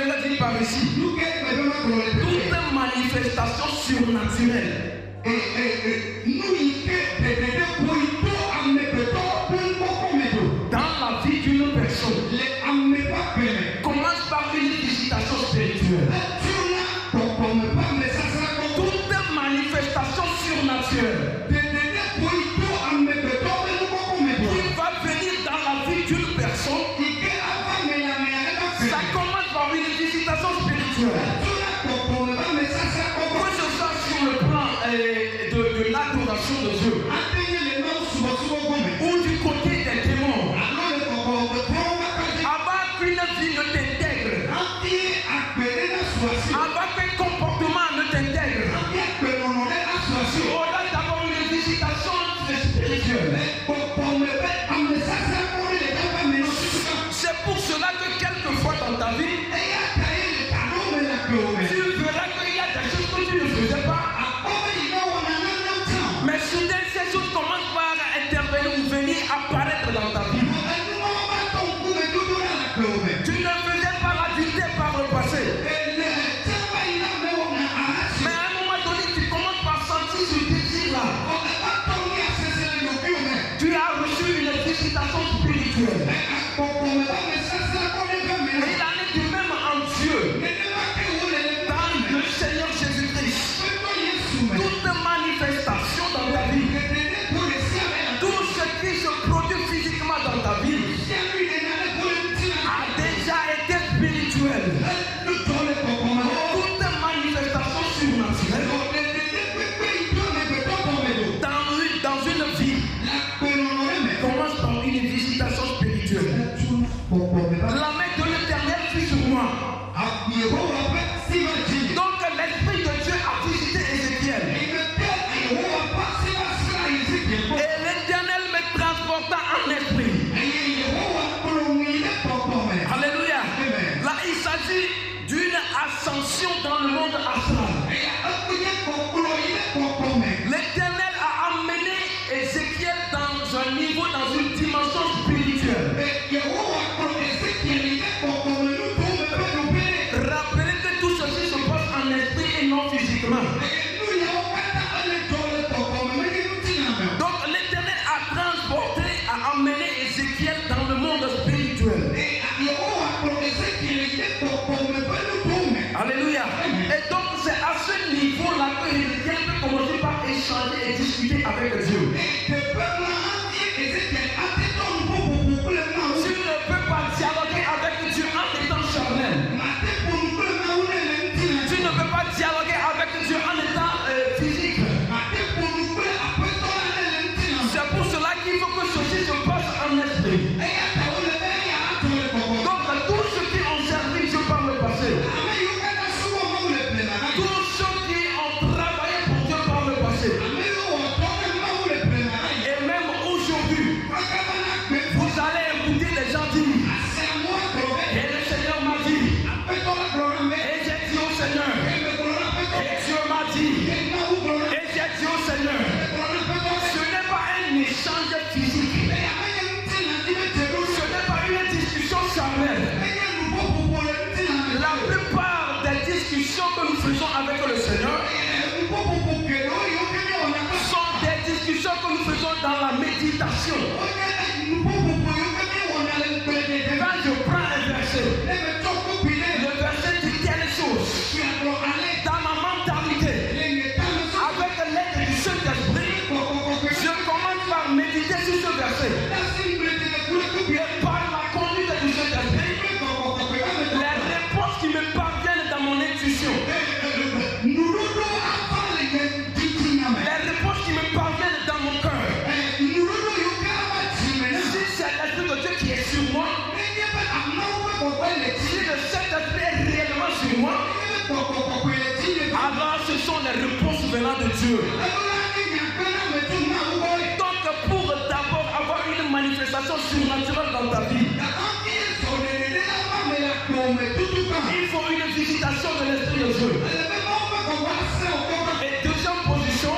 le dire par ici. Toute manifestation surnaturelle dans la vie d'une personne commence par une visitation spirituelle. Toute manifestation surnaturelle qui va venir dans la vie d'une personne, ça commence par une visitation spirituelle. Que ce soit sur le plan de l'adoration de Dieu ou du côté des démons, avant qu'une vie ne t'intègre, avant qu'un comportement ne t'intègre, au-delà d'avoir une visitation spirituelle. C'est pour cela que quelquefois dans ta vie, tu verras qu'il y a des choses que tu ne faisais pas. Mais soudain, ces choses commencent par intervenir ou venir apparaître dans ta vie. Tu ne faisais pas l'adulté par le passé. Mais à un moment donné, tu commences par sentir ce désir-là. Tu as reçu une visitation spirituelle. Et il en est du même en Dieu. Dans le Seigneur Jésus-Christ. Toute manifestation dans ta vie, tout ce qui se produit physiquement dans ta vie a déjà été spirituel. Toute manifestation surnaturelle dans une vie commence par une visitation spirituelle. La main de l'Éternel fut sur moi. Donc l'Esprit de Dieu a visité Ézéchiel. Et l'Éternel me transporta en esprit. Alléluia. Là, il s'agit d'une ascension dans le monde astral. L'Éternel a amené Ézéchiel dans un niveau, dans une dimension spirituelle. Rappelez que tout ceci se passe en esprit et non physiquement. Donc l'Éternel a transporté, a amené Ézéchiel dans le monde spirituel. Alléluia. Et donc c'est à ce niveau-là que Ézéchiel peut commencer par échanger et discuter avec Dieu. Tu ne peux pas dialoguer avec Dieu en étant charnel. Tu ne peux pas dialoguer avec Dieu en étant physique. C'est pour cela qu'il faut que ceci se passe en esprit. Donc tous ceux qui ont servi Dieu par le passé, tous ceux qui ont travaillé pour Dieu par le passé, et même aujourd'hui, vous allez écouter des gens dire, et le Seigneur m'a dit, et j'ai dit au Seigneur, et Dieu m'a dit, et j'ai dit au Seigneur, ce n'est pas un échange physique, ce n'est pas une discussion charnelle. La plupart des discussions que nous faisons avec le Seigneur sont des discussions que nous faisons dans la méditation. Quand je prends un verset, le verset dit telle chose. Dans ma mentalité, avec l'aide du Saint-Esprit, je commence par méditer sur ce verset. Et par la conduite du Saint-Esprit, les réponses qui me parviennent dans mon intuition, les réponses qui me parviennent dans mon cœur, si c'est l'Esprit de Dieu qui est sur moi, si le Saint-Esprit est réellement sur moi, alors ce sont les réponses venant de Dieu. Donc pour d'abord avoir une manifestation surnaturelle dans ta vie, il faut une visitation de l'Esprit de Dieu. Et deuxième position,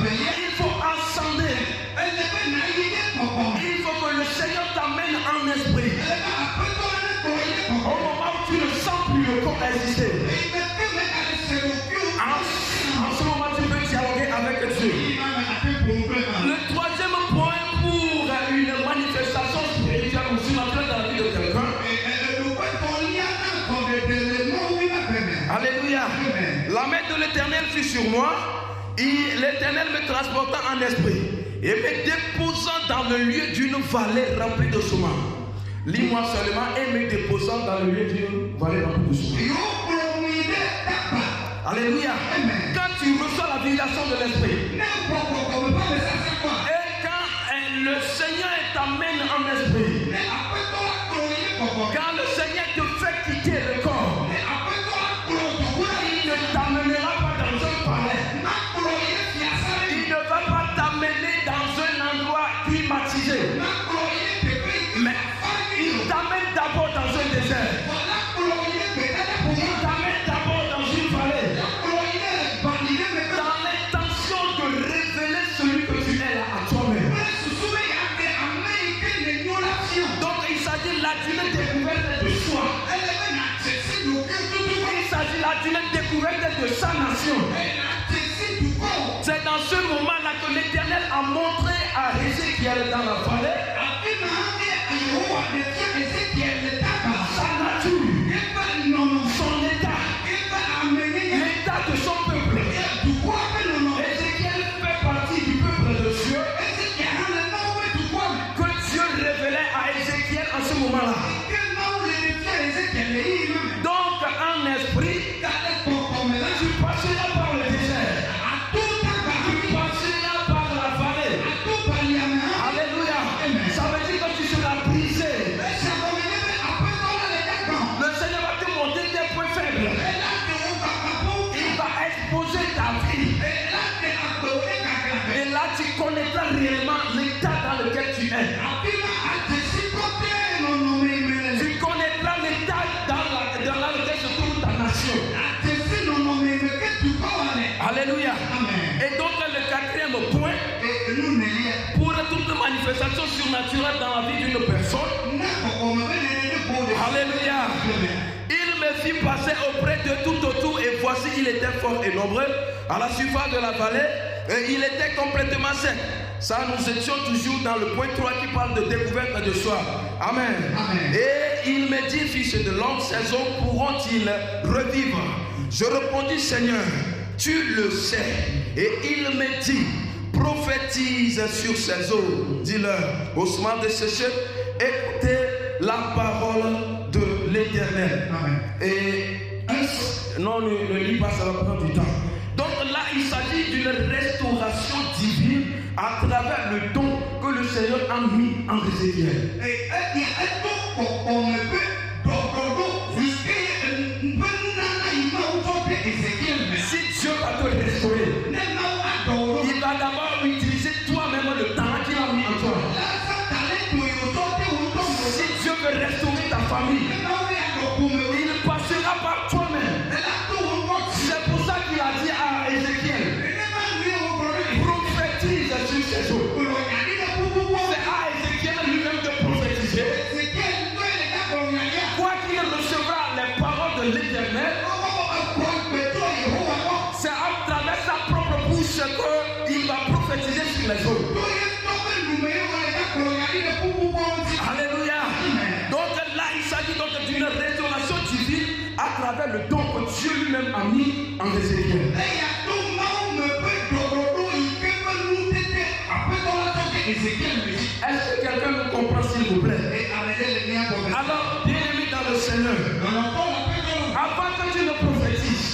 il faut ascender. Il faut que le Seigneur t'amène en esprit. Au moment où tu ne sens plus le corps exister. En ce moment, tu peux dialoguer avec Dieu. Le troisième point pour une manifestation spirituelle ou surnaturelle dans la vie de quelqu'un. Alléluia. La main de l'Éternel fut sur moi. L'Éternel me transporta en esprit et me déposant dans le lieu d'une vallée remplie de semences. Lis-moi seulement, et me déposant dans le lieu d'une vallée remplie de semences. Alléluia. Quand tu reçois la visitation de l'esprit, et quand le Seigneur t'amène en esprit, quand le Seigneur te fait quitter le corps, il ne t'amènera pas dans un palais. Il ne va pas t'amener dans un endroit climatisé. Mais il t'amène d'abord dans un désert. Il t'amène d'abord dans une vallée. Dans l'intention de révéler celui que tu es là à toi-même. Donc il s'agit là d'une découverte de soi. Il s'agit là d'une découverte de sa nation. C'est dans ce moment-là que l'Éternel a montré à Ézéchiel dans la vallée sa nature, son état, l'état de son peuple. Ézéchiel fait partie du peuple de Dieu que Dieu révélait à Ézéchiel en ce moment-là. Donc en esprit, tu passeras par le désert. Tu passeras par la vallée. Alléluia. Ça veut dire que tu seras brisé. Le Seigneur va te montrer tes points faibles. Il va exposer ta vie. Et là tu connaîtras réellement l'état dans lequel tu es. Tu connaîtras l'état dans lequel se trouve ta nation. Alléluia. Et donc le quatrième point, pour toute manifestation surnaturelle dans la vie d'une personne, alléluia, il me fit passer auprès de tout autour et voici il était fort et nombreux à la surface de la vallée et il était complètement sec. Ça, nous étions toujours dans le point 3 qui parle de découverte de soi. Amen. Amen. Et il me dit, fils de longue saison, pourront-ils revivre? Je répondis, Seigneur, tu le sais. Et il me dit, prophétise sur ces eaux. Dis-leur, au moment de sécher, écoutez la parole de l'Éternel. Et non, ne lis pas, ça va prendre du temps. Donc là, il s'agit d'une restauration divine à travers le don que le Seigneur a mis en Ézéchiel. Si Dieu va te restaurer, il va d'abord utiliser toi-même le talent qu'il a mis en toi. Si Dieu veut restaurer ta famille, il passera par toi-même. C'est pour ça qu'il a dit à Ézéchiel, prophétise sur ces eaux. C'est à Ézéchiel lui-même de prophétiser. Quoi qu'il recevra les paroles de l'Éternel, c'est à travers sa propre bouche qu'il va prophétiser sur les eaux. Alléluia. Donc là, il s'agit donc d'une restauration divine à travers le don que Dieu lui-même a mis en Ézéchiel. Est-ce que quelqu'un me comprend, s'il vous plaît? Alors, bien-aimé dans le Seigneur, avant que tu ne prophétises,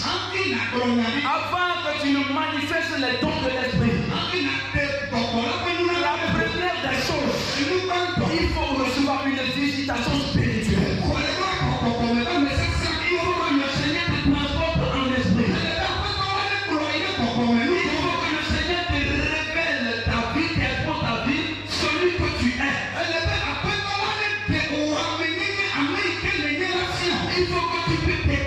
avant que tu ne manifestes les dons de l'esprit, la première des choses, il faut recevoir une visitation spirituelle. Il faut que le Seigneur te transporte en esprit. Il faut que le Seigneur te révèle ta vie, t'expose ta vie, celui que tu es. Il faut que tu puisses